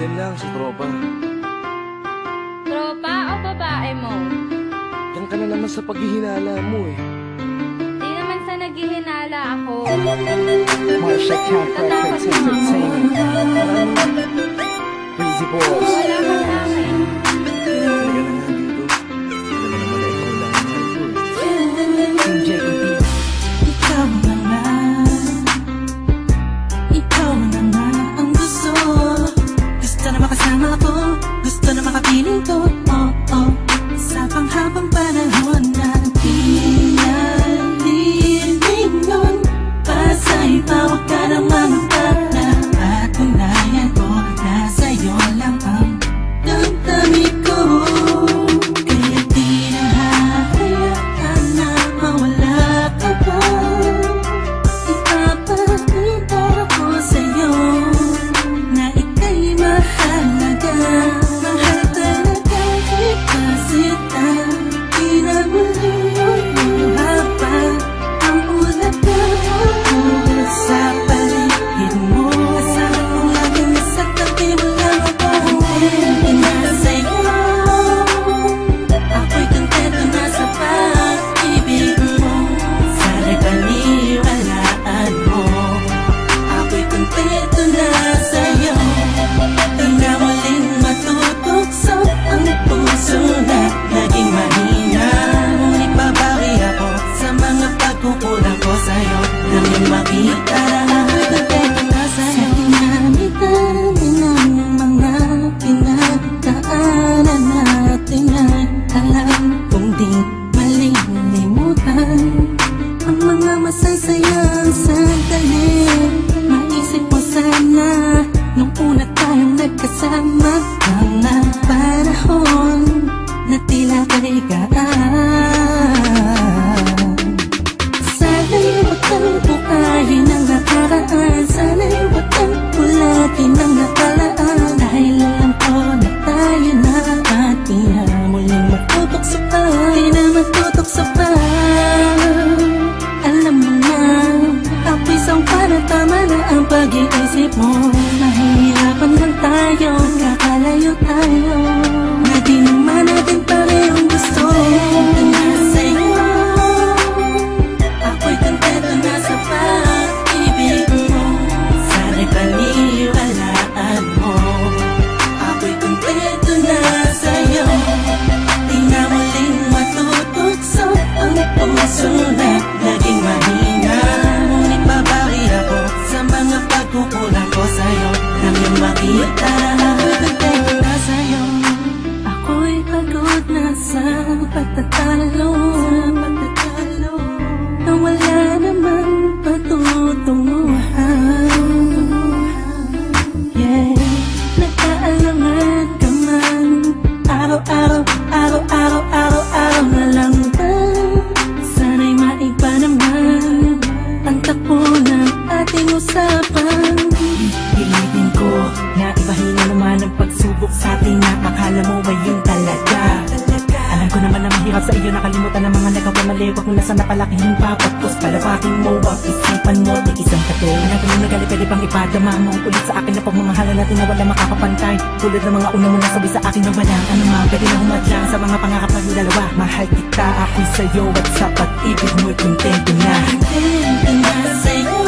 Diyan lang sa tropa. Tropa o babae mo? Diyan ka na naman sa paghihinala mo eh. Di naman sa naghihinala ako. Marsha Camp Records Entertainment. Breezy Boys. Wala ka sa akin. Halika na nga dito. Alam mo naman na ikaw lang ang mahal ko eh. Team JEP. Ikaw na nga. Ikaw na nga ang gusto. Gusto na makasama ko. Gusto na makapiling ko. Oh, oh. Sa panghabang panahon na di nalilingon. Pasa'y pawag ka naman para patunayan ko na sa'yo lang ang damdamin ko. Kaya di na hahayaan na mawala ka pa. Ipapakita ko sa'yo na ika'y mahalaga. Mahal talaga kita sita. Di na muli haba ang ulaga sa paligid mo. Asahan kong laging nasa tabi mo lang ako. Hindi na sa'yo. Ako'y kontento na sa pag-ibig mo. Sana'y paniwalaan mo. Ako'y kontento na sa'yo. Di na muling matutokso ang puso na naging mahina. Ngunit babawi ako sa mga pagkukulang ko sa'yo. Nang yung makita na ako'y kontento na sa'yo. Sa dinami-dami ng mga pinagdaanan natin ay alam kong di malilimutan ang mga masasayang sandali. Maisip mo sana nung una tayong nagkasama. Mga panahon na tila kay gaan. Sana'y wag kang bukayin ang nakaraan. Sana'y wag kang ulatin ang nakalaan. Dahil alam ko na tayo na at di na muling magtutokso pa. Di na magtutokso pa. Alam mo na ako'y sangpa na tama na ang pag-iisip mo. Mahihirapan lang tayo, kakalayo tayo. Na di naman natin parehong gusto. Ito na sa'yo. Ako'y kontento na sa pag-ibig mo. Sana'y paniwalaan mo. Ako'y kontento na sa'yo. Di na muling matutokso ang puso na naging mahina. Ngunit babawi ako sa mga pagkukulang ko sa'yo. Nang yung makita na ako'y kontento na sa'yo. Ako'y pagod na sa pagtatalo. Na wala namang patutunguhan. Yeah, nagkaalangan ka man. Araw-araw, araw-araw, araw-araw na lang ba? Sana'y maiba naman ang takbo ng ating usapan. Pilitin ko na ibahin na naman ang pagsubok sa atin na akala mo ba yun talaga? Alam ko naman na mahirap sa iyo nakalimutan ang mga nagkapamali. Wag mo na sana palakihin pa. Pagpos palabakin mo, wag isipan mo, tikisang kato. Natin mo nagali, pwede bang ipadama mo ulit sa akin na pagmamahalan natin na wala makakapantay. Tulad ng mga una mo nasabi sa akin na walang ano man. Pwede na humadlang sa mga pangarap ng dalawa. Mahal kita, ako'y sa'yo at sa pag-ibig mo'y kontento na. Kontento na sa'yo.